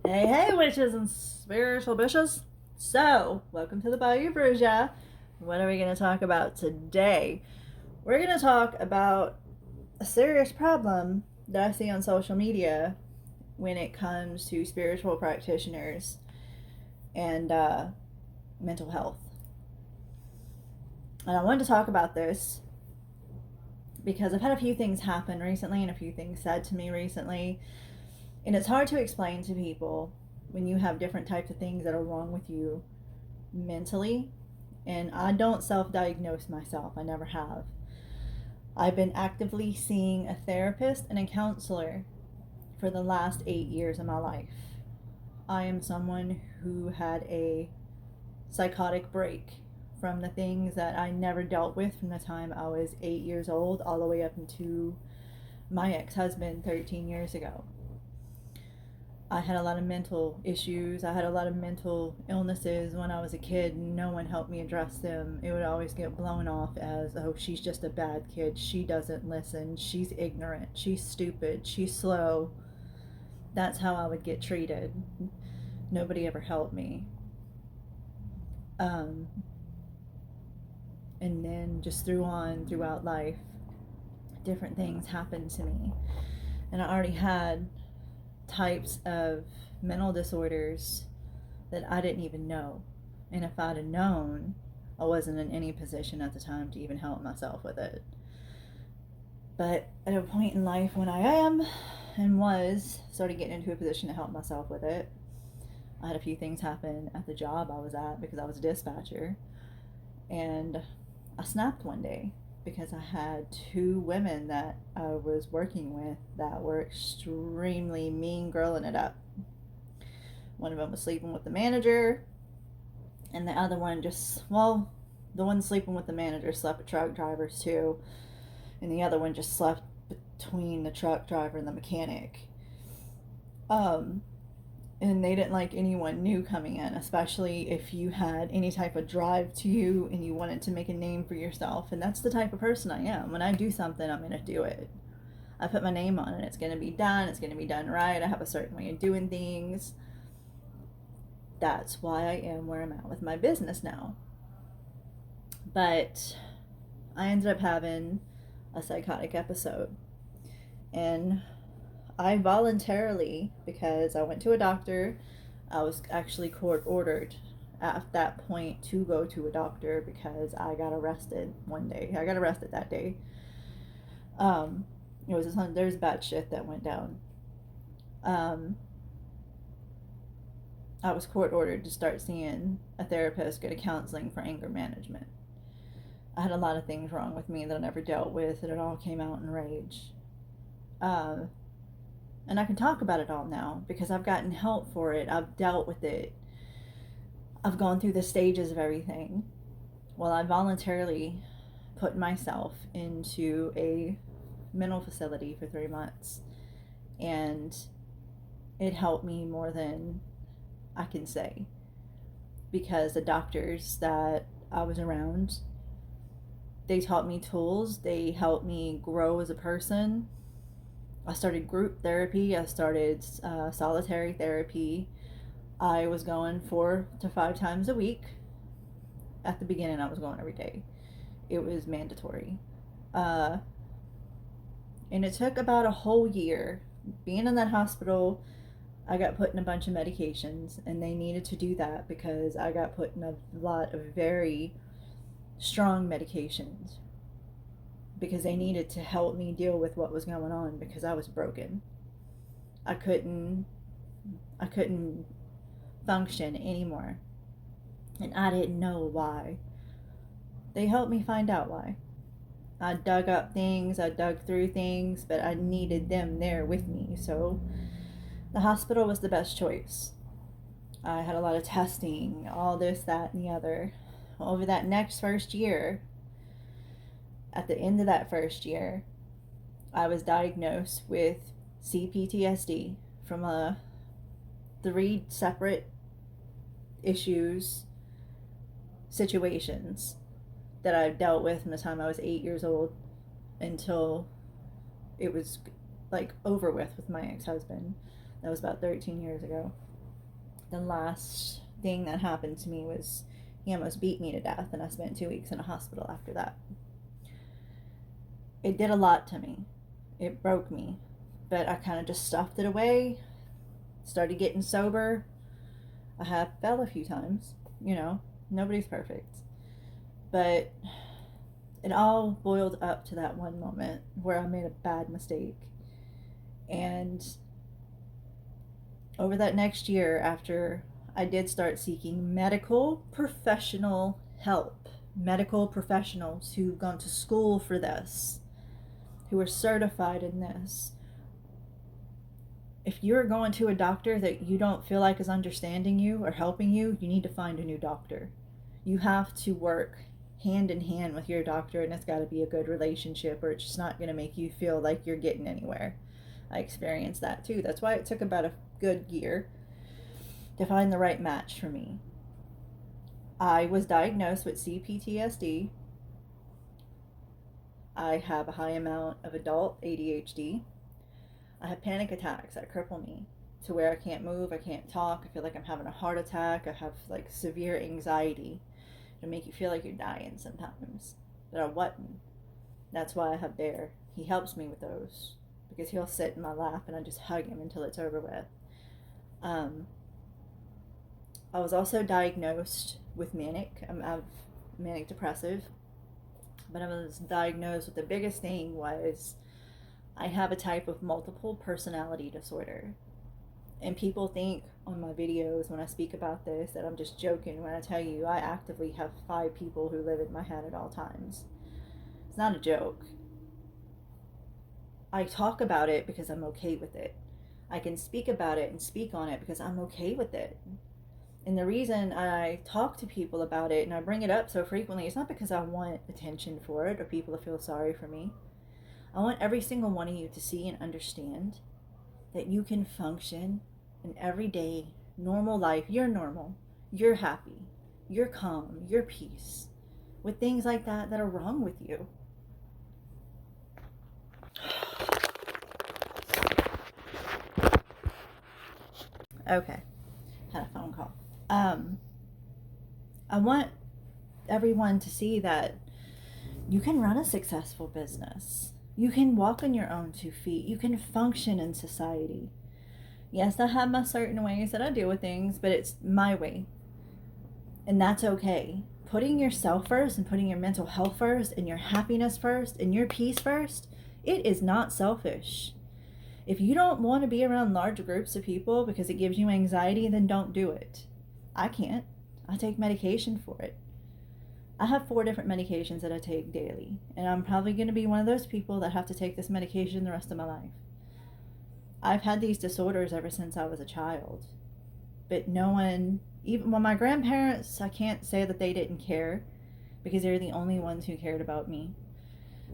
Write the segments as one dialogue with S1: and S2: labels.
S1: Hey, hey, witches and spiritual bitches. So, welcome to the Bayou Bruja. What are we going to talk about today? We're going to talk about a serious problem that I see on social media when it comes to spiritual practitioners and mental health. And I wanted to talk about this because I've had a few things happen recently and a few things said to me recently. And it's hard to explain to people when you have different types of things that are wrong with you mentally. And I don't self diagnose myself, I never have. I've been actively seeing a therapist and a counselor for the last 8 years of my life. I am someone who had a psychotic break from the things that I never dealt with from the time I was 8 years old all the way up into my ex husband 13 years ago. I had a lot of mental issues. I had a lot of mental illnesses when I was a kid, and no one helped me address them. It would always get blown off as, oh, she's just a bad kid. She doesn't listen. She's ignorant. She's stupid. She's slow. That's how I would get treated. Nobody ever helped me. Um, and then just throughout life, different things happened to me. And I already had types of mental disorders that I didn't even know. And if I'd have known, I wasn't in any position at the time to even help myself with it. But at a point in life when I am and was started getting into a position to help myself with it, I had a few things happen at the job I was at because I was a dispatcher. And I snapped one day because I had two women that I was working with that were extremely mean girling it up. One of them was sleeping with the manager, and the other one the one sleeping with the manager slept with truck drivers too, and the other one just slept between the truck driver and the mechanic. Um, and they didn't like anyone new coming in, especially if you had any type of drive to you and you wanted to make a name for yourself. And that's the type of person I am. When I do something, I'm going to do it. I put my name on it. It's going to be done. It's going to be done right. I have a certain way of doing things. That's why I am where I'm at with my business now. But I ended up having a psychotic episode. And I voluntarily, because I went to a doctor, I was actually court ordered at that point to go to a doctor because I got arrested one day. I got arrested that day. It was there's bad shit that went down. Um, I was court ordered to start seeing a therapist, go to counseling for anger management. I had a lot of things wrong with me that I never dealt with, and it all came out in rage. Uh, and I can talk about it all now because I've gotten help for it. I've dealt with it. I've gone through the stages of everything. Well, I voluntarily put myself into a mental facility for 3 months, and it helped me more than I can say because the doctors that I was around, they taught me tools. They helped me grow as a person. I started group therapy. I started solitary therapy. I was going 4 to 5 times a week. At the beginning, I was going every day. It was mandatory. Uh, and it took about a whole year. Being in that hospital, I got put in a bunch of medications, and they needed to do that because I got put in a lot of very strong medications because they needed to help me deal with what was going on because I was broken. I couldn't I couldn't function anymore. And I didn't know why. They helped me find out why. I dug up things, I dug through things, but I needed them there with me. So the hospital was the best choice. I had a lot of testing, all this, that, and the other. Over that next first year, at the end of that first year, I was diagnosed with CPTSD from 3 separate issues, situations that I've dealt with from the time I was 8 years old until it was like over with my ex husband. That was about 13 years ago. The last thing that happened to me was he almost beat me to death, and I spent 2 weeks in a hospital after that. It did a lot to me. It broke me. But I kind of just stuffed it away, started getting sober. I have fell a few times, nobody's perfect. But it all boiled up to that one moment where I made a bad mistake. And over that next year, after I did start seeking medical professional help, medical professionals who've gone to school for this, who are certified in this. If you're going to a doctor that you don't feel like is understanding you or helping you, you need to find a new doctor. You have to work hand in hand with your doctor, and it's got to be a good relationship, or it's just not going to make you feel like you're getting anywhere. I experienced that too. That's why it took about a good year to find the right match for me. I was diagnosed with CPTSD. I have a high amount of adult ADHD. I have panic attacks that cripple me to where I can't move, I can't talk, I feel like I'm having a heart attack, I have like severe anxiety. It'll make you feel like you're dying sometimes, but I wasn't. That's why I have Bear. He helps me with those because he'll sit in my lap and I just hug him until it's over with. I was also diagnosed with I'm manic depressive, but I was diagnosed with the biggest thing was I have a type of multiple personality disorder. And people think on my videos when I speak about this that I'm just joking when I tell you I actively have 5 people who live in my head at all times. It's not a joke. I talk about it because I'm okay with it. I can speak about it and speak on it because I'm okay with it. And the reason I talk to people about it and I bring it up so frequently, it's not because I want attention for it or people to feel sorry for me. I want every single one of you to see and understand that you can function in everyday, normal life. You're normal. You're happy. You're calm. You're peace. With things like that are wrong with you. Okay. Had a phone call. I want everyone to see that you can run a successful business. You can walk on your own 2 feet. You can function in society. Yes, I have my certain ways that I deal with things, but it's my way. And that's okay. Putting yourself first and putting your mental health first and your happiness first and your peace first, it is not selfish. If you don't want to be around large groups of people because it gives you anxiety, then don't do it. I can't. I take medication for it. I have 4 different medications that I take daily, and I'm probably going to be one of those people that have to take this medication the rest of my life. I've had these disorders ever since I was a child, but no one, even my grandparents, I can't say that they didn't care because they're the only ones who cared about me,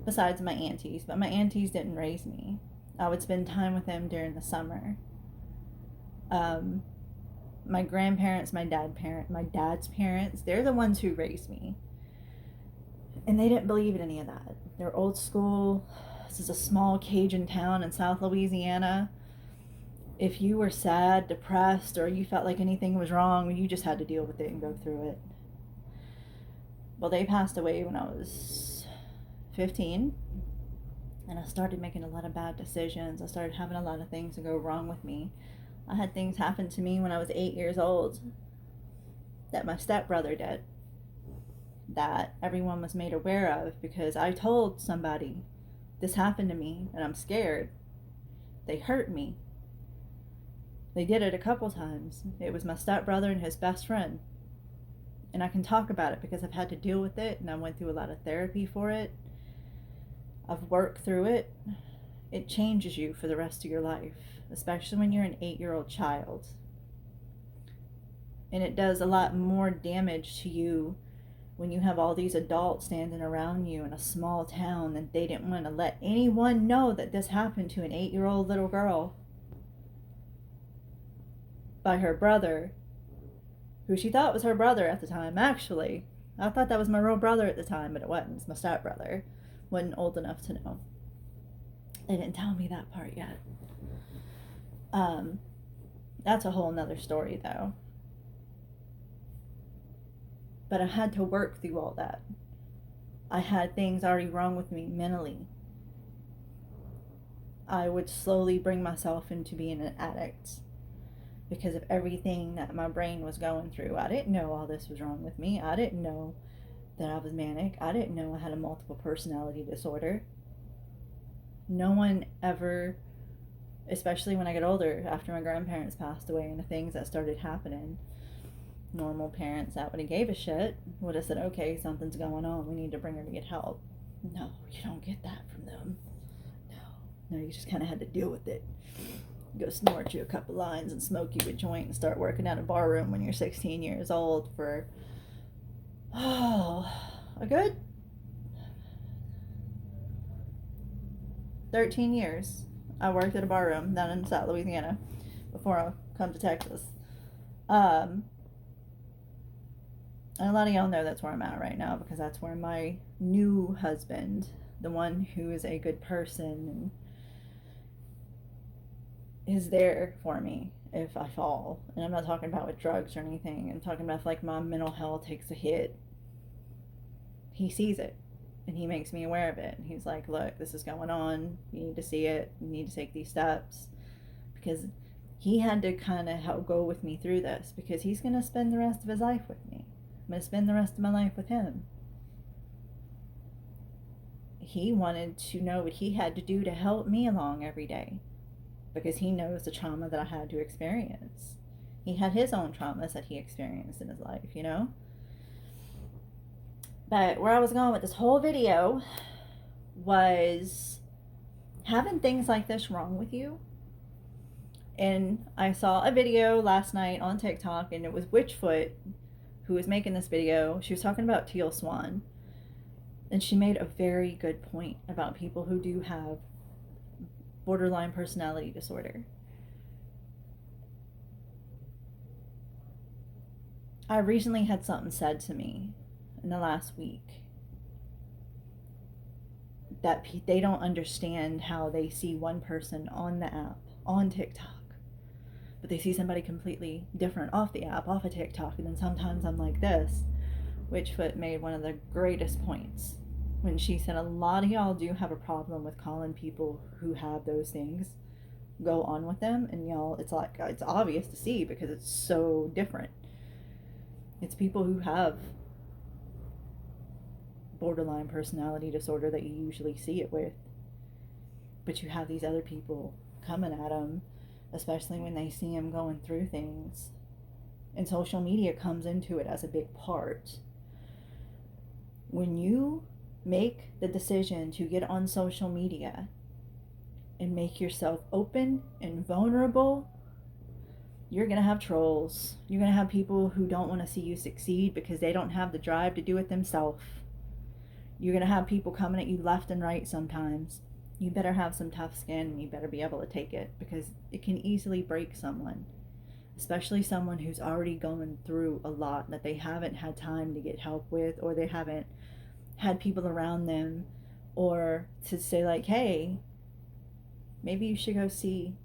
S1: besides my aunties, but my aunties didn't raise me. I would spend time with them during the summer. My grandparents, my dad's parents, they're the ones who raised me. And they didn't believe in any of that. They're old school. This is a small Cajun town in South Louisiana. If you were sad, depressed, or you felt like anything was wrong, you just had to deal with it and go through it. Well, they passed away when I was 15. And I started making a lot of bad decisions. I started having a lot of things go wrong with me. I had things happen to me when I was 8 years old that my stepbrother did, that everyone was made aware of because I told somebody, this happened to me and I'm scared. They hurt me. They did it a couple times. It was my stepbrother and his best friend. And I can talk about it because I've had to deal with it and I went through a lot of therapy for it. I've worked through it. It changes you for the rest of your life, especially when you're an 8-year-old child. And it does a lot more damage to you when you have all these adults standing around you in a small town and they didn't want to let anyone know that this happened to an 8-year-old little girl by her brother, who she thought was her brother at the time. Actually, I thought that was my real brother at the time, but it wasn't. It's my stepbrother. Wasn't old enough to know. They didn't tell me that part yet. That's a whole nother story though. But I had to work through all that. I had things already wrong with me mentally. I would slowly bring myself into being an addict because of everything that my brain was going through. I didn't know all this was wrong with me. I didn't know that I was manic. I didn't know I had a multiple personality disorder. No one ever, especially when I got older, after my grandparents passed away and the things that started happening, normal parents that would have gave a shit would have said, okay, something's going on, we need to bring her to get help. No, you don't get that from them. No, you just kind of had to deal with it. Go snort you a couple lines and smoke you a joint and start working at a bar room when you're 16 years old for a good 13 years. I worked at a bar room down in South Louisiana before I come to Texas. And a lot of y'all know that's where I'm at right now, because that's where my new husband, the one who is a good person and is there for me if I fall. And I'm not talking about with drugs or anything. I'm talking about if like my mental health takes a hit. He sees it and he makes me aware of it. And he's like, look, this is going on. You need to see it. You need to take these steps. Because he had to kind of help go with me through this, because he's going to spend the rest of his life with me. I'm going to spend the rest of my life with him. He wanted to know what he had to do to help me along every day, because he knows the trauma that I had to experience. He had his own traumas that he experienced in his life, you know? But where I was going with this whole video was having things like this wrong with you. And I saw a video last night on TikTok, and it was Witchfoot who was making this video. She was talking about Teal Swan, and she made a very good point about people who do have borderline personality disorder. I recently had something said to me in the last week that they don't understand how they see one person on the app, on TikTok, but they see somebody completely different off the app, off of TikTok. And then sometimes I'm like this. Witchfoot made one of the greatest points when she said a lot of y'all do have a problem with calling people who have those things go on with them, and y'all, it's like, it's obvious to see because it's so different. It's people who have borderline personality disorder that you usually see it with, but you have these other people coming at them, especially when they see them going through things. And social media comes into it as a big part. When you make the decision to get on social media and make yourself open and vulnerable, you're going to have trolls. You're going to have people who don't want to see you succeed because they don't have the drive to do it themselves. You're going to have people coming at you left and right sometimes. You better have some tough skin, and you better be able to take it, because it can easily break someone, especially someone who's already going through a lot that they haven't had time to get help with, or they haven't had people around them, or to say like, hey, maybe you should go see,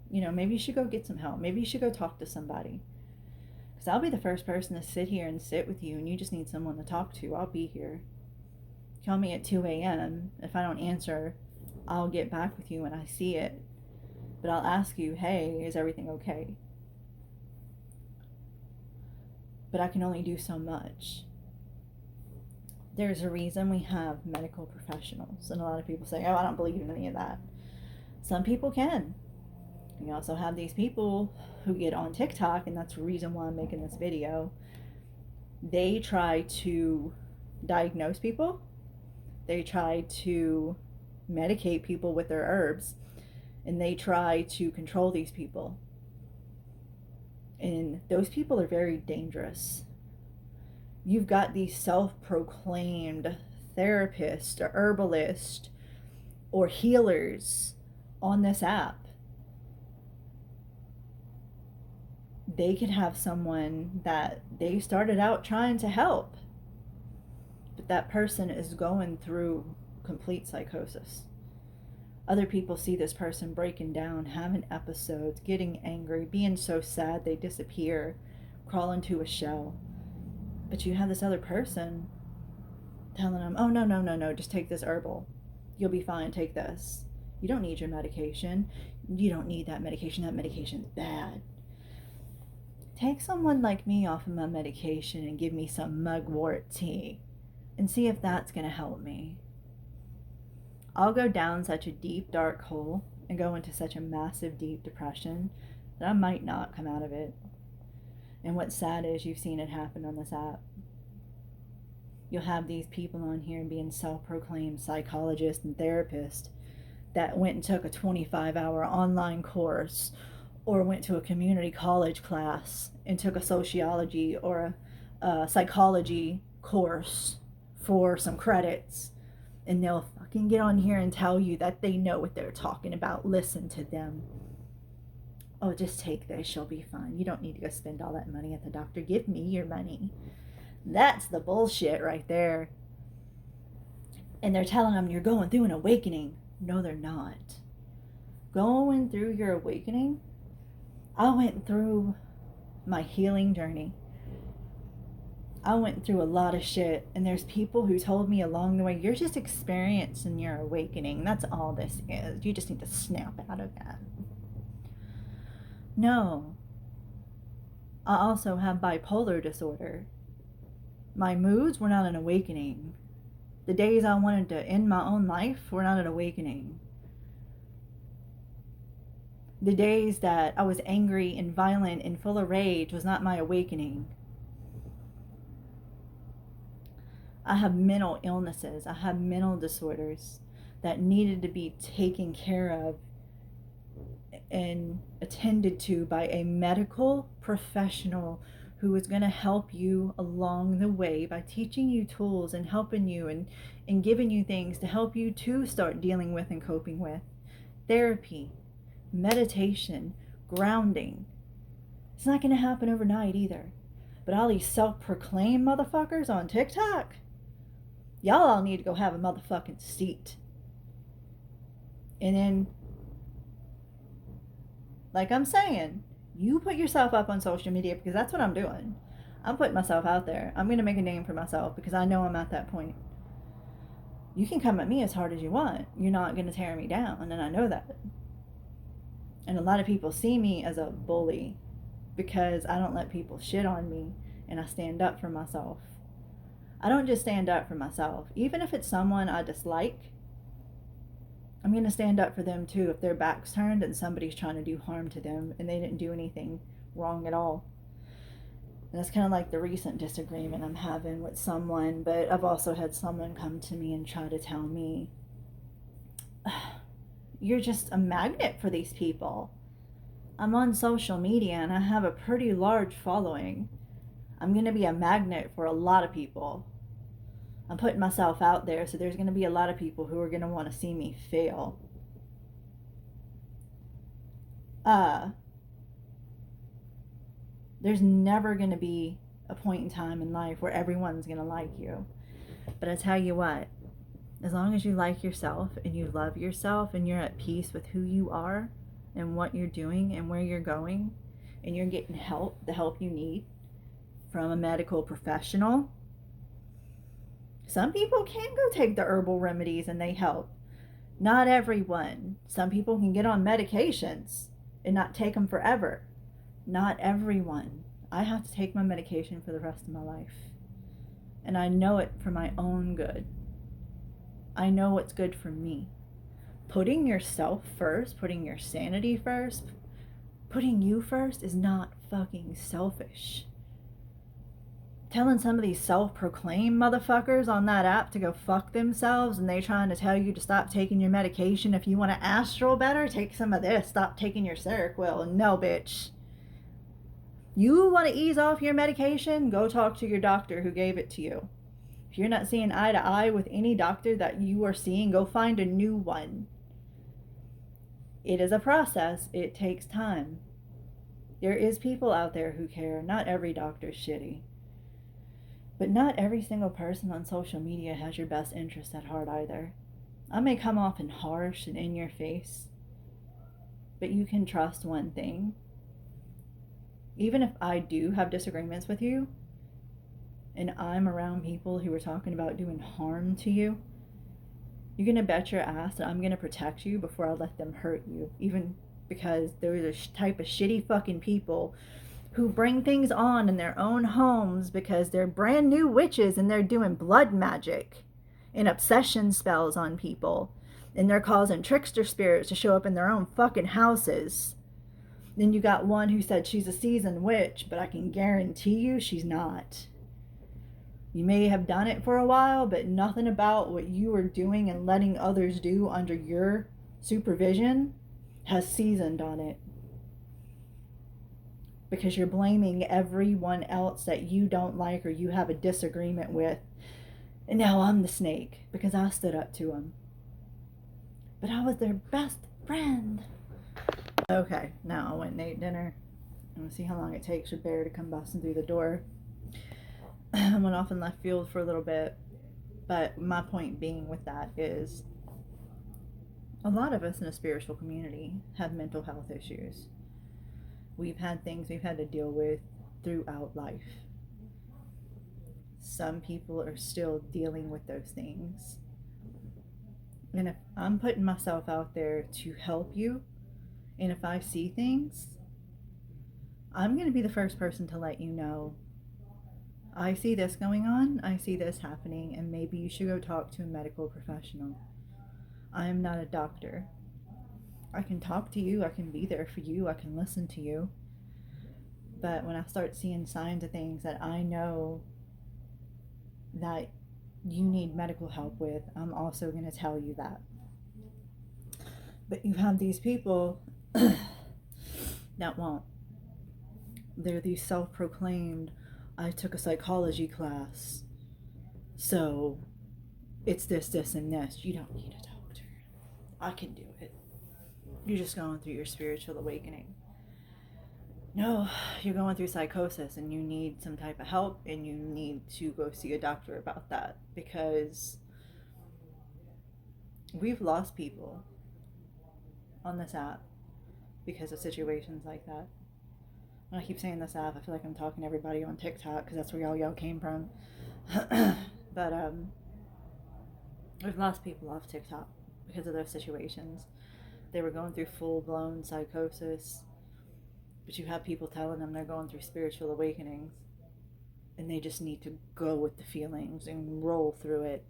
S1: maybe you should go get some help. Maybe you should go talk to somebody. Because I'll be the first person to sit here and sit with you, and you just need someone to talk to. I'll be here. Call me at 2 a.m. If I don't answer, I'll get back with you when I see it. But I'll ask you, hey, is everything okay? But I can only do so much. There's a reason we have medical professionals. And a lot of people say, oh, I don't believe in any of that. Some people can. You also have these people who get on TikTok, and that's the reason why I'm making this video. They try to diagnose people. They try to medicate people with their herbs, and they try to control these people. And those people are very dangerous. You've got these self-proclaimed therapists or herbalists or healers on this app. They could have someone that they started out trying to help, but that person is going through complete psychosis. Other people see this person breaking down, having episodes, getting angry, being so sad they disappear, crawl into a shell. But you have this other person telling them, oh, no, no, no, no, just take this herbal. You'll be fine, take this. You don't need your medication. You don't need that medication. That medication's bad. Take someone like me off of my medication and give me some mugwort tea and see if that's going to help me. I'll go down such a deep, dark hole and go into such a massive, deep depression that I might not come out of it. And what's sad is you've seen it happen on this app. You'll have these people on here being self-proclaimed psychologists and therapists that went and took a 25-hour online course or went to a community college class and took a sociology or a psychology course for some credits, and they'll fucking get on here and tell you that they know what they're talking about. Listen to them. Oh, just take this, you'll be fine. You don't need to go spend all that money at the doctor. Give me your money. That's the bullshit right there. And they're telling them you're going through an awakening. No, they're not. Going through your awakening, I went through my healing journey. I went through a lot of shit, and there's people who told me along the way, you're just experiencing your awakening. That's all this is. You just need to snap out of that. No. I also have bipolar disorder. My moods were not an awakening. The days I wanted to end my own life were not an awakening. The days that I was angry and violent and full of rage was not my awakening. I have mental illnesses. I have mental disorders that needed to be taken care of and attended to by a medical professional who was going to help you along the way by teaching you tools and helping you and giving you things to help you to start dealing with and coping with. Therapy, meditation, grounding. It's not going to happen overnight either. But all these self-proclaimed motherfuckers on TikTok, y'all all need to go have a motherfucking seat. And then, like I'm saying, you put yourself up on social media, because that's what I'm doing. I'm putting myself out there. I'm going to make a name for myself because I know I'm at that point. You can come at me as hard as you want. You're not going to tear me down, and I know that. And a lot of people see me as a bully because I don't let people shit on me, and I stand up for myself. I don't just stand up for myself. Even if it's someone I dislike, I'm going to stand up for them too if their back's turned and somebody's trying to do harm to them and they didn't do anything wrong at all. And that's kind of like the recent disagreement I'm having with someone, but I've also had someone come to me and try to tell me, you're just a magnet for these people. I'm on social media and I have a pretty large following. I'm going to be a magnet for a lot of people. I'm putting myself out there, so there's going to be a lot of people who are going to want to see me fail. There's never going to be a point in time in life where everyone's going to like you. But I tell you what, as long as you like yourself and you love yourself and you're at peace with who you are and what you're doing and where you're going, and you're getting help, the help you need from a medical professional. Some people can go take the herbal remedies and they help. Not everyone. Some people can get on medications and not take them forever. Not everyone. I have to take my medication for the rest of my life. And I know it for my own good. I know what's good for me. Putting yourself first, putting your sanity first, putting you first is not fucking selfish. Telling some of these self-proclaimed motherfuckers on that app to go fuck themselves, and they trying to tell you to stop taking your medication. If you want to astral better, take some of this. Stop taking your Seroquel. No, bitch. You want to ease off your medication? Go talk to your doctor who gave it to you. If you're not seeing eye to eye with any doctor that you are seeing, go find a new one. It is a process. It takes time. There is people out there who care. Not every doctor's shitty. But not every single person on social media has your best interest at heart either. I may come off in harsh and in your face, but you can trust one thing. Even if I do have disagreements with you, and I'm around people who are talking about doing harm to you, you're going to bet your ass that I'm going to protect you before I let them hurt you. Even because there's a type of shitty fucking people who bring things on in their own homes because they're brand new witches and they're doing blood magic and obsession spells on people. And they're causing trickster spirits to show up in their own fucking houses. Then you got one who said she's a seasoned witch, but I can guarantee you she's not. You may have done it for a while, but nothing about what you are doing and letting others do under your supervision has seasoned on it. Because you're blaming everyone else that you don't like or you have a disagreement with. And now I'm the snake because I stood up to them. But I was their best friend. Okay, now I went and ate dinner. I'm going to see how long it takes for Bear to come busting through the door. I went off in left field for a little bit. But my point being with that is a lot of us in a spiritual community have mental health issues. We've had things we've had to deal with throughout life. Some people are still dealing with those things. And if I'm putting myself out there to help you, and if I see things, I'm going to be the first person to let you know, I see this going on, I see this happening, and maybe you should go talk to a medical professional. I am not a doctor. I can talk to you, I can be there for you, I can listen to you. But when I start seeing signs of things that I know that you need medical help with, I'm also going to tell you that. But you have these people that won't. They're these self-proclaimed, I took a psychology class, so it's this, this, and this. You don't need a doctor. I can do it. You're just going through your spiritual awakening. No, you're going through psychosis and you need some type of help and you need to go see a doctor about that, because we've lost people on this app because of situations like that. When I keep saying this app, I feel like I'm talking to everybody on TikTok because that's where y'all came from. But we've lost people off TikTok because of those situations. They were going through full-blown psychosis, but you have people telling them they're going through spiritual awakenings and they just need to go with the feelings and roll through it.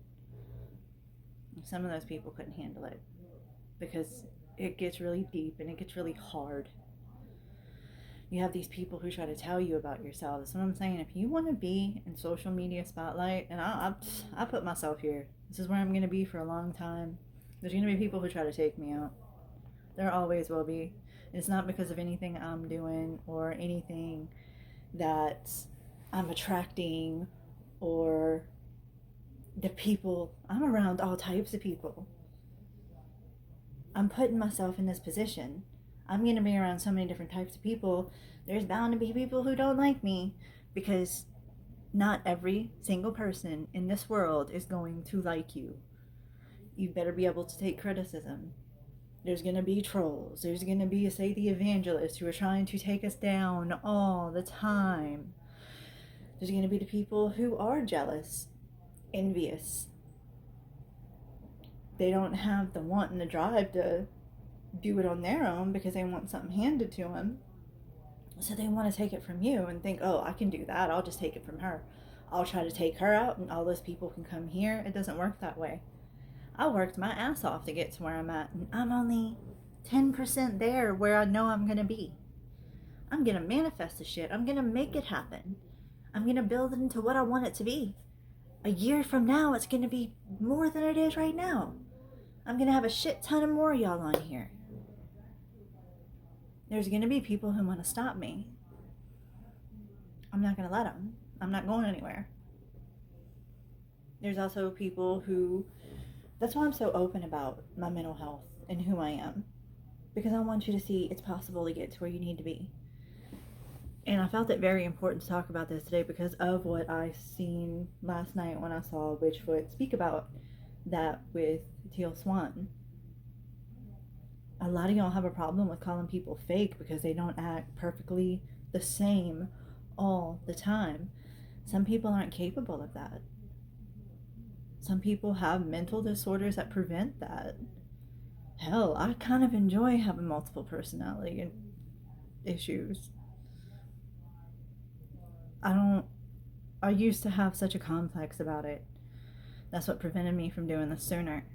S1: Some of those people couldn't handle it because it gets really deep and it gets really hard. You have these people who try to tell you about yourself. That's what I'm saying. If you want to be in social media spotlight, and I put myself here. This is where I'm going to be for a long time. There's going to be people who try to take me out. There always will be. It's not because of anything I'm doing or anything that I'm attracting or the people. I'm around all types of people. I'm putting myself in this position. I'm going to be around so many different types of people. There's bound to be people who don't like me because not every single person in this world is going to like you. You better be able to take criticism. There's going to be trolls. There's going to be, say, the evangelists who are trying to take us down all the time. There's going to be the people who are jealous, envious. They don't have the want and the drive to do it on their own because they want something handed to them. So they want to take it from you and think, oh, I can do that. I'll just take it from her. I'll try to take her out and all those people can come here. It doesn't work that way. I worked my ass off to get to where I'm at, and I'm only 10% there where I know I'm going to be. I'm going to manifest the shit. I'm going to make it happen. I'm going to build it into what I want it to be. A year from now, it's going to be more than it is right now. I'm going to have a shit ton of more y'all on here. There's going to be people who want to stop me. I'm not going to let them. I'm not going anywhere. There's also people who... That's why I'm so open about my mental health and who I am. Because I want you to see it's possible to get to where you need to be. And I felt it very important to talk about this today because of what I seen last night when I saw Witchfoot speak about that with Teal Swan. A lot of y'all have a problem with calling people fake because they don't act perfectly the same all the time. Some people aren't capable of that. Some people have mental disorders that prevent that. Hell, I kind of enjoy having multiple personality issues. I used to have such a complex about it. That's what prevented me from doing this sooner.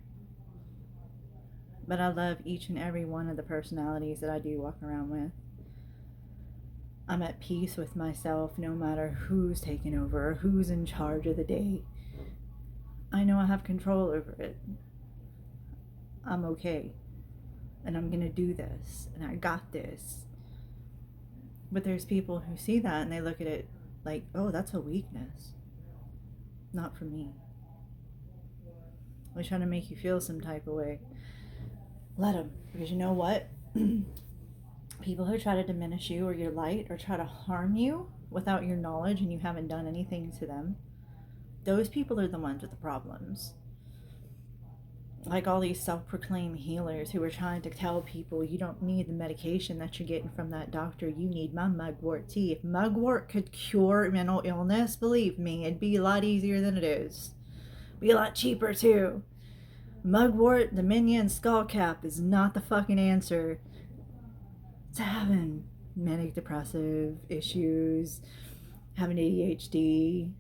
S1: But I love each and every one of the personalities that I do walk around with. I'm at peace with myself no matter who's taking over, who's in charge of the day. I know I have control over it. I'm okay. And I'm gonna do this. And I got this. But there's people who see that and they look at it like, oh, that's a weakness. Not for me. They're trying to make you feel some type of way. Let them. Because you know what? People who try to diminish you or your light or try to harm you without your knowledge and you haven't done anything to them, those people are the ones with the problems. Like all these self-proclaimed healers who are trying to tell people you don't need the medication that you're getting from that doctor, you need my mugwort tea. If mugwort could cure mental illness, believe me, it'd be a lot easier than it is. Be a lot cheaper too. Mugwort, Dominion, skullcap is not the fucking answer to having manic depressive issues, having ADHD,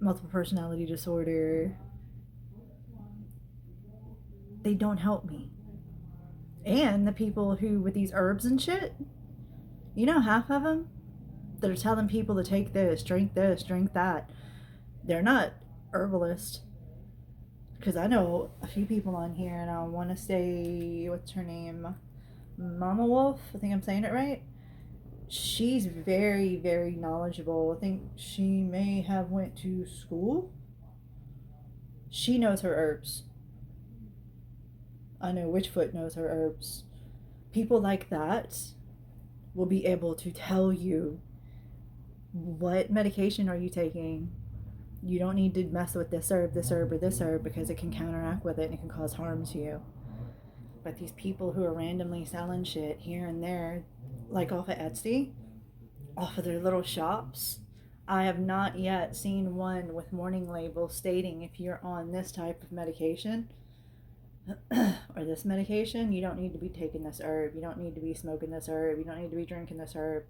S1: multiple personality disorder. They don't help me. And the people who, with these herbs and shit, you know, half of them that are telling people to take this, drink that, they're not herbalists. Because I know a few people on here, and I want to say, what's her name? Mama Wolf, I think I'm saying it right. She's very, very knowledgeable. I think she may have went to school. She knows her herbs. I know Witchfoot knows her herbs. People like that will be able to tell you what medication are you taking. You don't need to mess with this herb, or this herb because it can counteract with it and it can cause harm to you. But these people who are randomly selling shit here and there, like off of Etsy, off of their little shops, I have not yet seen one with warning labels stating if you're on this type of medication or this medication, you don't need to be taking this herb, you don't need to be smoking this herb, you don't need to be drinking this herb,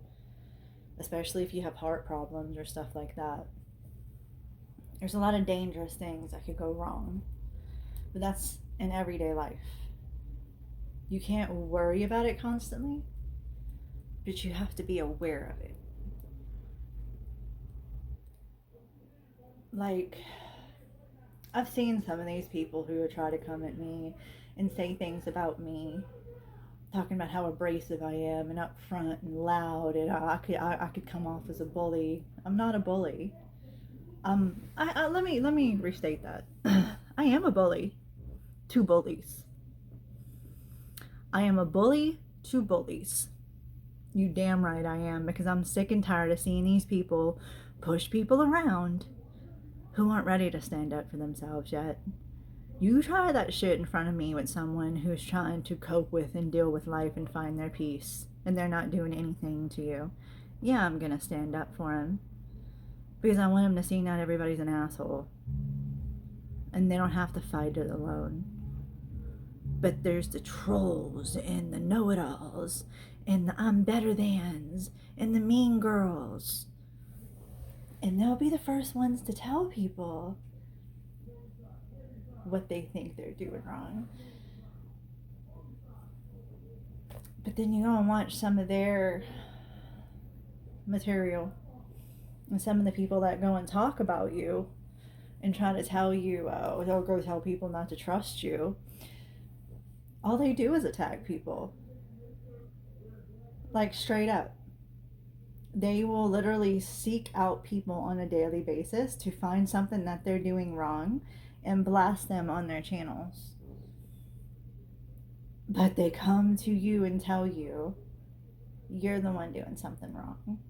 S1: especially if you have heart problems or stuff like that. There's a lot of dangerous things that could go wrong, but that's in everyday life. You can't worry about it constantly, but you have to be aware of it. Like, I've seen some of these people who try to come at me and say things about me, talking about how abrasive I am and upfront and loud, and I could come off as a bully. I'm not a bully. Let me restate that. I am a bully to bullies. I am a bully to bullies. You damn right I am, because I'm sick and tired of seeing these people push people around who aren't ready to stand up for themselves yet. You try that shit in front of me with someone who's trying to cope with and deal with life and find their peace, and they're not doing anything to you. Yeah, I'm gonna stand up for them, because I want them to see not everybody's an asshole, and they don't have to fight it alone. But there's the trolls and the know-it-alls and the I'm better thans and the mean girls, and they'll be the first ones to tell people what they think they're doing wrong. But then you go and watch some of their material, and some of the people that go and talk about you and try to tell you, they'll go tell people not to trust you. All they do is attack people. Like, straight up. They will literally seek out people on a daily basis to find something that they're doing wrong and blast them on their channels. But they come to you and tell you you're the one doing something wrong.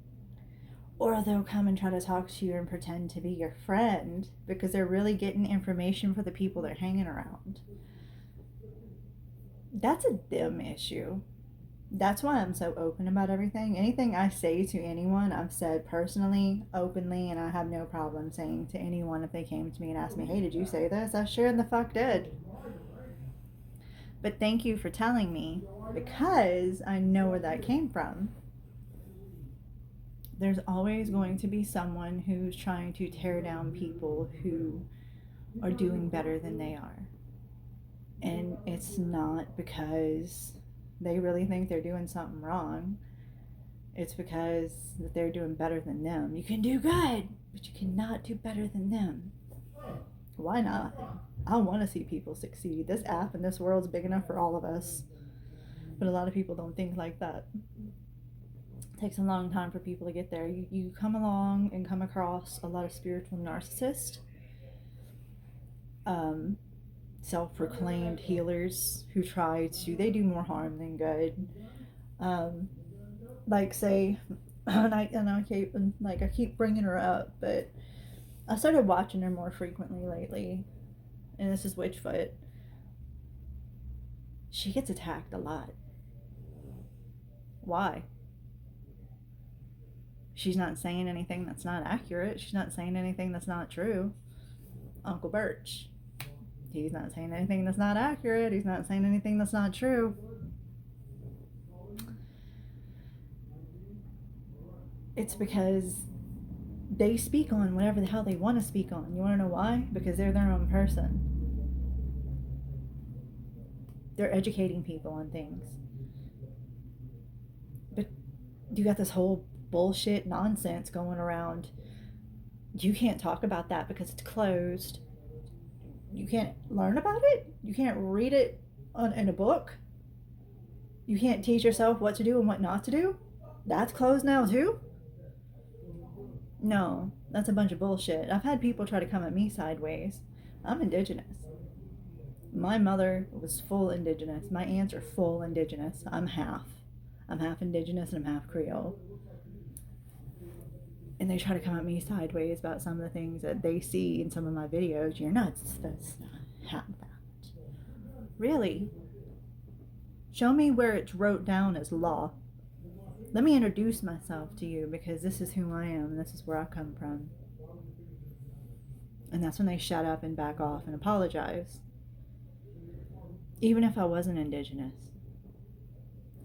S1: Or they'll come and try to talk to you and pretend to be your friend because they're really getting information for the people they're hanging around. That's a them issue. That's why I'm so open about everything. Anything I say to anyone, I've said personally, openly, and I have no problem saying to anyone if they came to me and asked me, hey, did you say this? I sure in the fuck did. But thank you for telling me, because I know where that came from. There's always going to be someone who's trying to tear down people who are doing better than they are. And it's not because they really think they're doing something wrong. It's because they're doing better than them. You can do good, but you cannot do better than them. Why not? I want to see people succeed. This app and this world's big enough for all of us. But a lot of people don't think like that. It takes a long time for people to get there. You come along and come across a lot of spiritual narcissists, self-proclaimed healers who they do more harm than good. Like say, I keep bringing her up, but I started watching her more frequently lately, and this is Witchfoot. She gets attacked a lot. Why? She's not saying anything that's not accurate. She's not saying anything that's not true. Uncle Birch, he's not saying anything that's not accurate. He's not saying anything that's not true. It's because they speak on whatever the hell they want to speak on. You want to know why? Because they're their own person. They're educating people on things. But you got this whole bullshit nonsense going around. You can't talk about that because it's closed. You can't learn about it. You can't read it in a book. You can't teach yourself what to do and what not to do. That's closed now too? No, that's a bunch of bullshit. I've had people try to come at me sideways. I'm indigenous. My mother was full indigenous. My aunts are full indigenous. I'm half. I'm half indigenous and I'm half Creole. And they try to come at me sideways about some of the things that they see in some of my videos. You're not supposed to have that. Really? Show me where it's wrote down as law. Let me introduce myself to you, because this is who I am and this is where I come from. And that's when they shut up and back off and apologize. Even if I wasn't indigenous.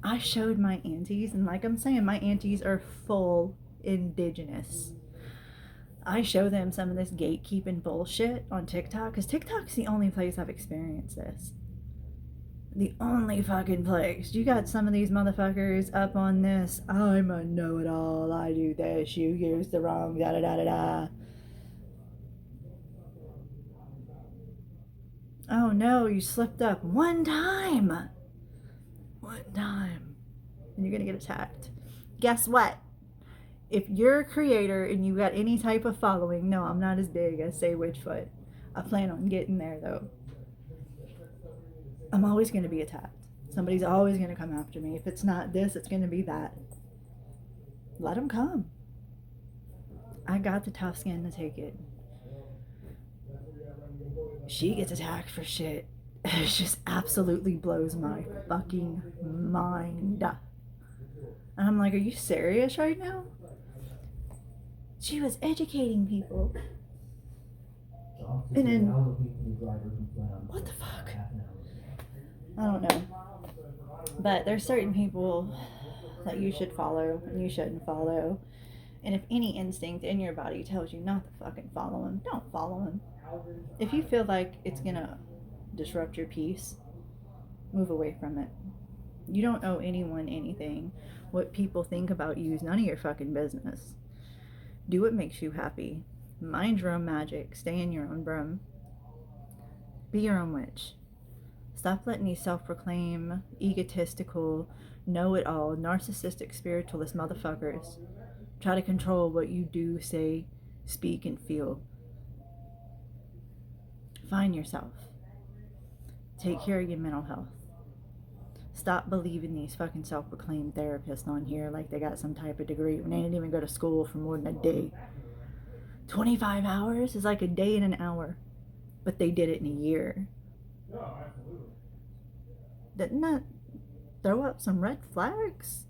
S1: I showed my aunties, and like I'm saying, my aunties are full indigenous. I show them some of this gatekeeping bullshit on TikTok, because TikTok's the only place I've experienced this. The only fucking place. You got some of these motherfuckers up on this, I'm a know-it-all, I do this, you use the wrong da-da-da-da-da. Oh no, you slipped up one time. And you're gonna get attacked. Guess what? If you're a creator and you got any type of following, no, I'm not as big as, say, Witchfoot. I plan on getting there, though. I'm always going to be attacked. Somebody's always going to come after me. If it's not this, it's going to be that. Let them come. I got the tough skin to take it. She gets attacked for shit. It just absolutely blows my fucking mind. And I'm like, are you serious right now? She was educating people. And then, what the fuck? I don't know. But there's certain people that you should follow and you shouldn't follow. And if any instinct in your body tells you not to fucking follow them, don't follow them. If you feel like it's gonna disrupt your peace, move away from it. You don't owe anyone anything. What people think about you is none of your fucking business. Do what makes you happy. Mind your own magic. Stay in your own broom. Be your own witch. Stop letting these self-proclaimed, egotistical, know-it-all, narcissistic, spiritualist motherfuckers try to control what you do, say, speak, and feel. Find yourself. Take care of your mental health. Stop believing these fucking self-proclaimed therapists on here like they got some type of degree when they didn't even go to school for more than a day. 25 hours is like a day and an hour, but they did it in a year. throw up some red flags.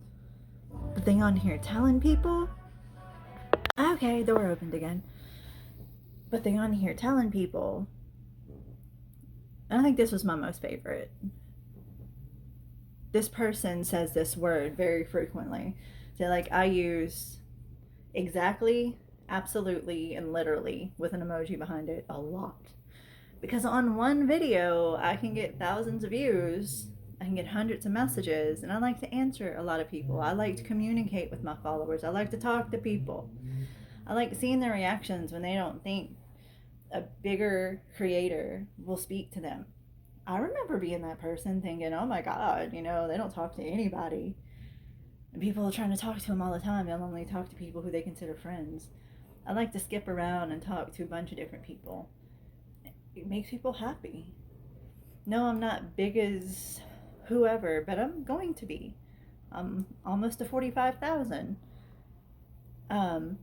S1: The thing on here telling people, okay, door opened again. But thing on here telling people, and I think this was my most favorite. This person says this word very frequently. So, like, I use exactly, absolutely, and literally with an emoji behind it a lot. Because on one video, I can get thousands of views, I can get hundreds of messages, and I like to answer a lot of people. I like to communicate with my followers. I like to talk to people. I like seeing their reactions when they don't think a bigger creator will speak to them. I remember being that person thinking, oh my God, they don't talk to anybody. And people are trying to talk to them all the time. They'll only talk to people who they consider friends. I like to skip around and talk to a bunch of different people. It makes people happy. No, I'm not big as whoever, but I'm going to be. I'm almost to 45,000. And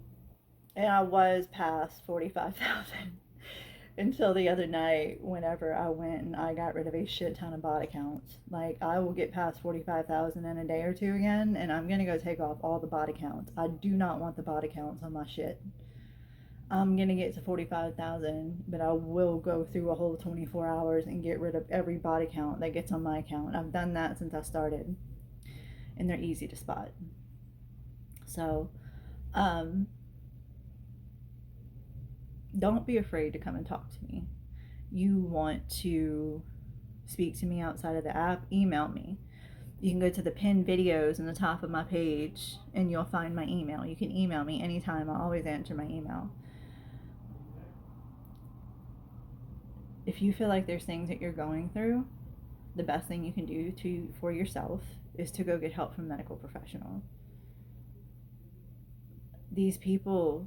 S1: I was past 45,000 until the other night whenever I went and I got rid of a shit ton of bot accounts. Like, I will get past 45,000 in a day or two again, and I'm gonna go take off all the bot accounts. I do not want the bot accounts on my shit. I'm gonna get to 45,000, but I will go through a whole 24 hours and get rid of every bot account that gets on my account. I've done that since I started, and they're easy to spot. So, don't be afraid to come and talk to me. You want to speak to me outside of the app, email me. You can go to the pinned videos in the top of my page and you'll find my email. You can email me anytime. I always answer my email. If you feel like there's things that you're going through, the best thing you can do for yourself is to go get help from a medical professional. These people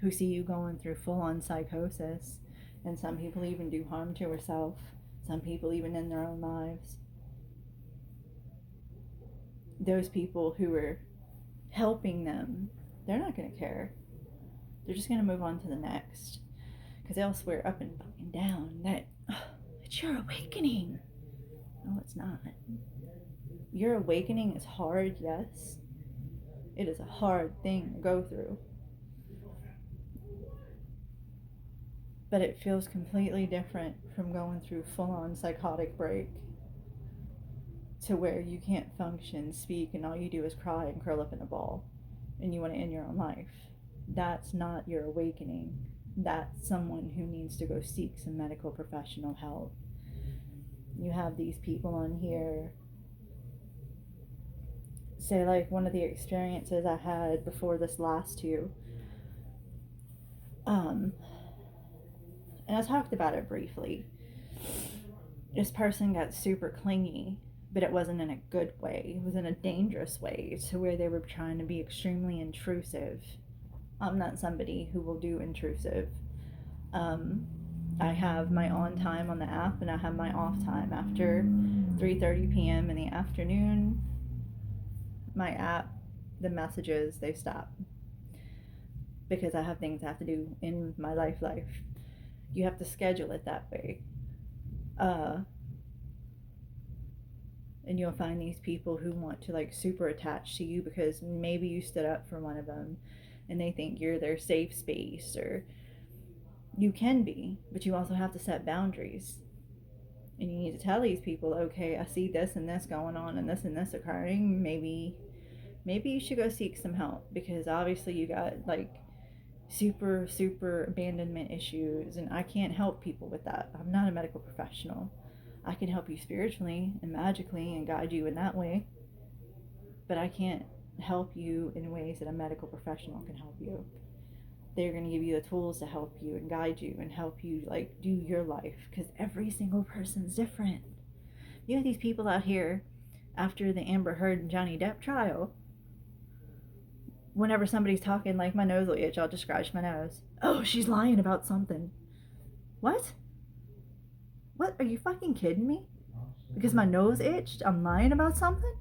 S1: who see you going through full-on psychosis, and some people even do harm to herself, some people even end their own lives. Those people who are helping them, they're not going to care. They're just going to move on to the next. Because they'll swear up and fucking down that it's your awakening. No, it's not. Your awakening is hard, yes. It is a hard thing to go through. But it feels completely different from going through full-on psychotic break to where you can't function, speak, and all you do is cry and curl up in a ball and you want to end your own life. That's not your awakening. That's someone who needs to go seek some medical professional help. You have these people on here say, like, one of the experiences I had before this last two, and I talked about it briefly. This person got super clingy, but it wasn't in a good way. It was in a dangerous way, to where they were trying to be extremely intrusive. I'm not somebody who will do intrusive. I have my on time on the app, and I have my off time. After 3:30 p.m. in the afternoon, my app, the messages, they stop. Because I have things I have to do in my life. You have to schedule it that way. And you'll find these people who want to, like, super attach to you because maybe you stood up for one of them and they think you're their safe space, or you can be, but you also have to set boundaries. And you need to tell these people, okay, I see this and this going on and this occurring. Maybe you should go seek some help, because obviously you got, like, super abandonment issues, and I can't help people with that. I'm not a medical professional. I can help you spiritually and magically and guide you in that way, but I can't help you in ways that a medical professional can help you. They're going to give you the tools to help you and guide you and help you, like, do your life, because every single person's different. You have these people out here after the Amber Heard and Johnny Depp trial. Whenever somebody's talking, like, my nose will itch, I'll just scratch my nose. Oh, she's lying about something. What? What? Are you fucking kidding me? Because my nose itched, I'm lying about something?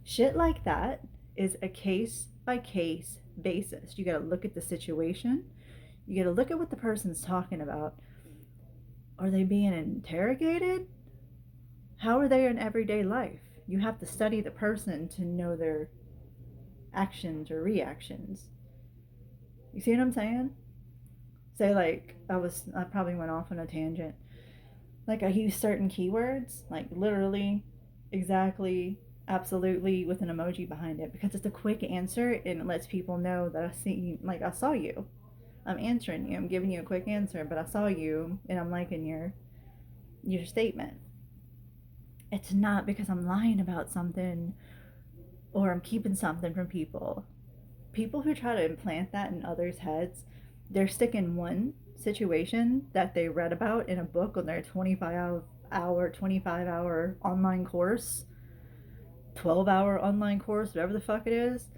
S1: Shit like that is a case-by-case basis. You gotta look at the situation. You gotta look at what the person's talking about. Are they being interrogated? How are they in everyday life? You have to study the person to know their actions or reactions. You see what I'm saying? Say like I probably went off on a tangent. Like I use certain keywords, like literally, exactly, absolutely with an emoji behind it because it's a quick answer and it lets people know that I saw you. I'm answering you. I'm giving you a quick answer, but I saw you and I'm liking your statement. It's not because I'm lying about something or I'm keeping something from people. People who try to implant that in others' heads, they're stuck in one situation that they read about in a book on their 25-hour online course, 12-hour online course, whatever the fuck it is.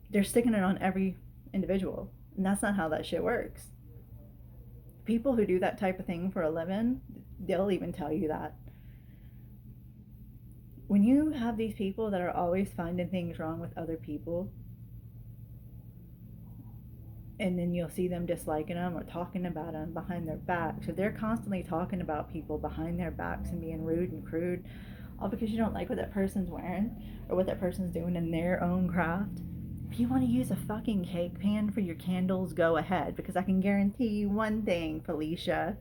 S1: They're sticking it on every individual. And that's not how that shit works. People who do that type of thing for a living, they'll even tell you that. When you have these people that are always finding things wrong with other people, and then you'll see them disliking them or talking about them behind their backs. So they're constantly talking about people behind their backs and being rude and crude, all because you don't like what that person's wearing or what that person's doing in their own craft. If you want to use a fucking cake pan for your candles, go ahead, because I can guarantee you one thing, Felicia.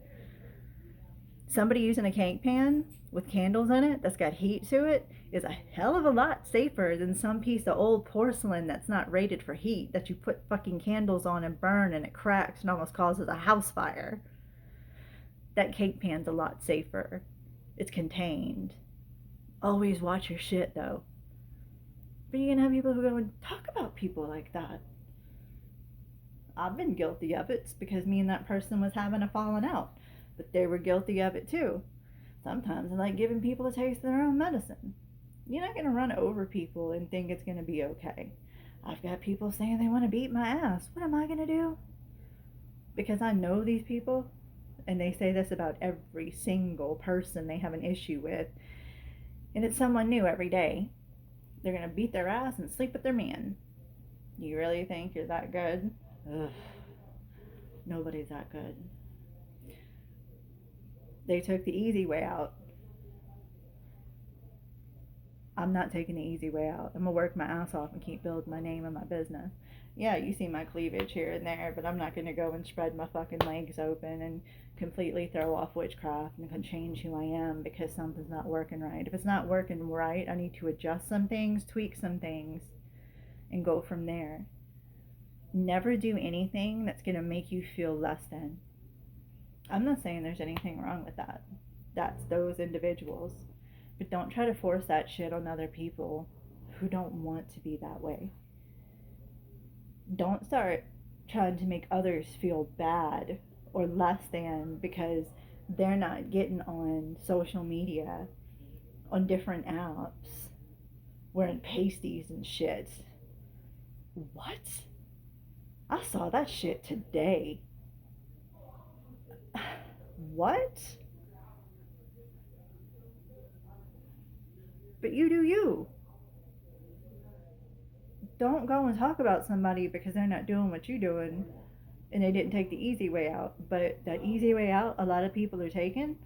S1: Somebody using a cake pan with candles in it that's got heat to it is a hell of a lot safer than some piece of old porcelain that's not rated for heat that you put fucking candles on and burn and it cracks and almost causes a house fire. That cake pan's a lot safer. It's contained. Always watch your shit though. But you're gonna have people who go and talk about people like that. I've been guilty of it because me and that person was having a falling out, but they were guilty of it too. Sometimes I like giving people a taste of their own medicine. You're not going to run over people and think it's going to be okay. I've got people saying they want to beat my ass. What am I going to do? Because I know these people, and they say this about every single person they have an issue with, and it's someone new every day. They're going to beat their ass and sleep with their man. You really think you're that good? Ugh. Nobody's that good. They took the easy way out. I'm not taking the easy way out. I'm gonna work my ass off and keep building my name and my business. Yeah, you see my cleavage here and there, but I'm not gonna go and spread my fucking legs open and completely throw off witchcraft and change who I am because something's not working right. If it's not working right, I need to adjust some things, tweak some things, and go from there. Never do anything that's gonna make you feel less than. I'm not saying there's anything wrong with that. That's those individuals. But don't try to force that shit on other people who don't want to be that way. Don't start trying to make others feel bad or less than because they're not getting on social media, on different apps, wearing pasties and shit. What? I saw that shit today. What? But you do you. Don't go and talk about somebody because they're not doing what you're doing and they didn't take the easy way out. But that easy way out, a lot of people are taking,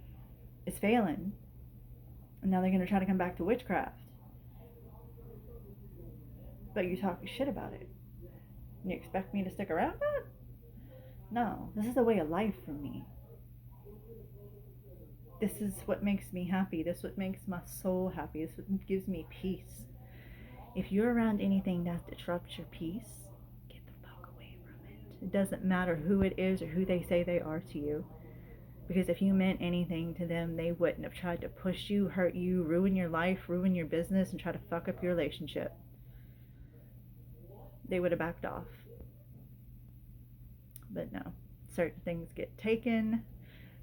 S1: is failing. And now they're going to try to come back to witchcraft. But you talk shit about it. And you expect me to stick around that? No, this is a way of life for me. This is what makes me happy. This is what makes my soul happy. This is what gives me peace. If you're around anything that disrupts your peace, get the fuck away from it. It doesn't matter who it is or who they say they are to you. Because if you meant anything to them, they wouldn't have tried to push you, hurt you, ruin your life, ruin your business, and try to fuck up your relationship. They would have backed off. But no, certain things get taken,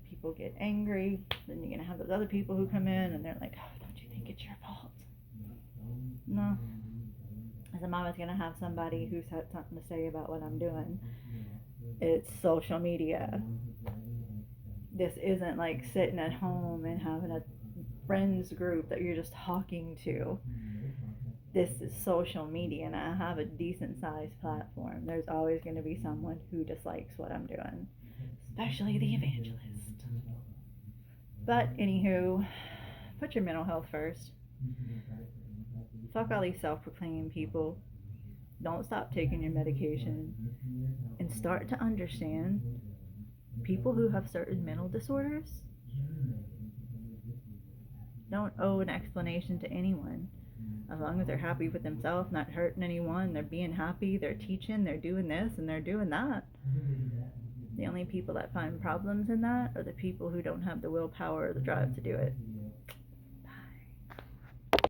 S1: people get angry, then you're going to have those other people who come in and they're like, oh, don't you think it's your fault? No. As I'm always going to have somebody who's had something to say about what I'm doing. It's social media. This isn't like sitting at home and having a friends group that you're just talking to. This is social media and I have a decent sized platform. There's always going to be someone who dislikes what I'm doing, especially the evangelist. But anywho, Put your mental health first. Fuck all these self-proclaimed people. Don't stop taking your medication and start to understand people who have certain mental disorders don't owe an explanation to anyone. As long as they're happy with themselves, not hurting anyone, they're being happy, they're teaching, they're doing this and they're doing that. The only people that find problems in that are the people who don't have the willpower or the drive to do it.